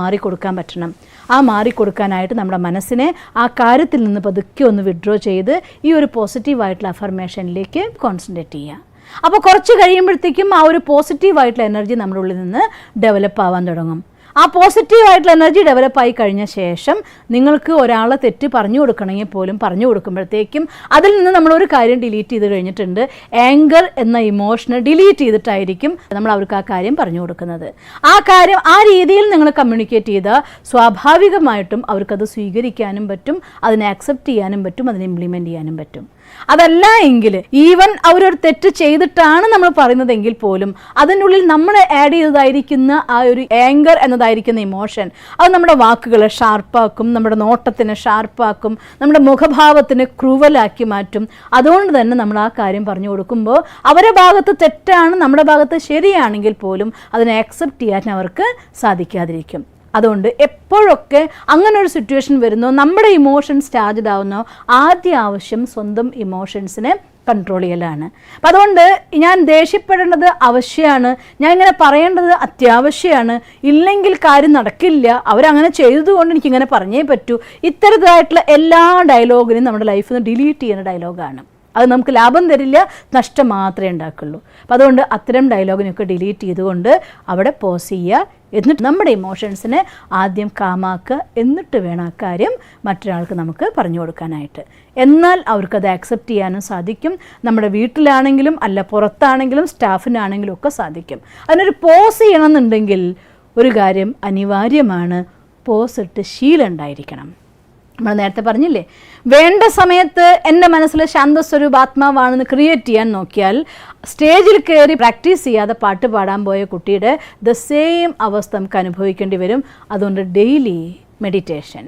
മാറിക്കൊടുക്കാൻ പറ്റണം. ആ മാറിക്കൊടുക്കാനായിട്ട് നമ്മുടെ മനസ്സിനെ ആ കാര്യത്തിൽ നിന്ന് പതുക്കെ ഒന്ന് വിഡ്രോ ചെയ്ത് ഈ ഒരു പോസിറ്റീവായിട്ടുള്ള അഫർമേഷനിലേക്ക് കോൺസെൻട്രേറ്റ് ചെയ്യുക. അപ്പോൾ കുറച്ച് കഴിയുമ്പോഴത്തേക്കും ആ ഒരു പോസിറ്റീവായിട്ടുള്ള എനർജി നമ്മുടെ ഉള്ളിൽ നിന്ന് ഡെവലപ്പ് ആവാൻ തുടങ്ങും. ആ പോസിറ്റീവായിട്ടുള്ള എനർജി ഡെവലപ്പായി കഴിഞ്ഞ ശേഷം നിങ്ങൾക്ക് ഒരാളെ തെറ്റ് പറഞ്ഞു കൊടുക്കണമെങ്കിൽ പോലും പറഞ്ഞു കൊടുക്കുമ്പോഴത്തേക്കും അതിൽ നിന്ന് നമ്മളൊരു കാര്യം ഡിലീറ്റ് ചെയ്ത് കഴിഞ്ഞിട്ടുണ്ട്. ആങ്കർ എന്ന ഇമോഷനെ ഡിലീറ്റ് ചെയ്തിട്ടായിരിക്കും നമ്മൾ അവർക്ക് ആ കാര്യം പറഞ്ഞു കൊടുക്കുന്നത്. ആ കാര്യം ആ രീതിയിൽ നിങ്ങൾ കമ്മ്യൂണിക്കേറ്റ് ചെയ്താൽ സ്വാഭാവികമായിട്ടും അവർക്കത് സ്വീകരിക്കാനും പറ്റും, അതിനെ അക്സെപ്റ്റ് ചെയ്യാനും പറ്റും, അതിനെ ഇംപ്ലിമെൻറ്റ് ചെയ്യാനും പറ്റും. അതല്ല എങ്കിൽ ഈവൻ അവരൊരു തെറ്റ് ചെയ്തിട്ടാണ് നമ്മൾ പറയുന്നതെങ്കിൽ പോലും അതിനുള്ളിൽ നമ്മൾ ആഡ് ചെയ്തതായിരിക്കുന്ന ആ ഒരു ആങ്കർ എന്നതായിരിക്കുന്ന ഇമോഷൻ അത് നമ്മുടെ വാക്കുകളെ ഷാർപ്പാക്കും, നമ്മുടെ നോട്ടത്തിനെ ഷാർപ്പാക്കും, നമ്മുടെ മുഖഭാവത്തിനെ ക്രൂവലാക്കി മാറ്റും. അതുകൊണ്ട് തന്നെ നമ്മൾ ആ കാര്യം പറഞ്ഞു കൊടുക്കുമ്പോൾ അവരുടെ ഭാഗത്ത് തെറ്റാണ്, നമ്മുടെ ഭാഗത്ത് ശരിയാണെങ്കിൽ പോലും അതിനെ അക്സെപ്റ്റ് ചെയ്യാൻ അവർക്ക് സാധിക്കാതിരിക്കും. അതുകൊണ്ട് എപ്പോഴൊക്കെ അങ്ങനെ ഒരു സിറ്റുവേഷൻ വരുന്നോ, നമ്മുടെ ഇമോഷൻസ് ചാർജ്ഡ് ആവുന്നോ, ആവശ്യം സ്വന്തം ഇമോഷൻസിനെ കൺട്രോൾ ചെയ്യലാണ്. അപ്പം അതുകൊണ്ട് ഞാൻ ദേഷ്യപ്പെടേണ്ടത് ആവശ്യമാണ്, ഞാൻ ഇങ്ങനെ പറയേണ്ടത് അത്യാവശ്യമാണ്, ഇല്ലെങ്കിൽ കാര്യം നടക്കില്ല, അവരങ്ങനെ ചെയ്തതുകൊണ്ട് എനിക്കിങ്ങനെ പറഞ്ഞേ പറ്റൂ, ഇത്തരത്തിലായിട്ടുള്ള എല്ലാ ഡയലോഗിനും നമ്മുടെ ലൈഫിൽ നിന്ന് ഡിലീറ്റ് ചെയ്യുന്ന ഡയലോഗാണ്. അത് നമുക്ക് ലാഭം തരില്ല, നഷ്ടം മാത്രമേ ഉണ്ടാക്കുള്ളൂ. അപ്പം അതുകൊണ്ട് അത്തരം ഡയലോഗിനൊക്കെ ഡിലീറ്റ് ചെയ്തുകൊണ്ട് അവിടെ പോസ് ചെയ്യുക. എന്നിട്ട് നമ്മുടെ ഇമോഷൻസിനെ ആദ്യം കാമാക്കുക, എന്നിട്ട് വേണം ആ കാര്യം മറ്റൊരാൾക്ക് നമുക്ക് പറഞ്ഞു കൊടുക്കാനായിട്ട്. എന്നാൽ അവർക്കത് ആക്സെപ്റ്റ് ചെയ്യാനും സാധിക്കും. നമ്മുടെ വീട്ടിലാണെങ്കിലും അല്ല പുറത്താണെങ്കിലും സ്റ്റാഫിനാണെങ്കിലും ഒക്കെ സാധിക്കും. അതിനൊരു പോസ് ചെയ്യണമെന്നുണ്ടെങ്കിൽ ഒരു കാര്യം അനിവാര്യമാണ്, പോസ് ഇട്ട് ശീലം ഉണ്ടായിരിക്കണം. നമ്മൾ നേരത്തെ പറഞ്ഞില്ലേ, വേണ്ട സമയത്ത് എൻ്റെ മനസ്സിൽ ശാന്തസ്വരൂപാത്മാവാണെന്ന് ക്രിയേറ്റ് ചെയ്യാൻ നോക്കിയാൽ സ്റ്റേജിൽ കയറി പ്രാക്ടീസ് ചെയ്യാതെ പാട്ട് പാടാൻ പോയ കുട്ടിയുടെ ദ സെയിം അവസ്ഥ നമുക്ക് അനുഭവിക്കേണ്ടി വരും. അതുകൊണ്ട് ഡെയിലി മെഡിറ്റേഷൻ.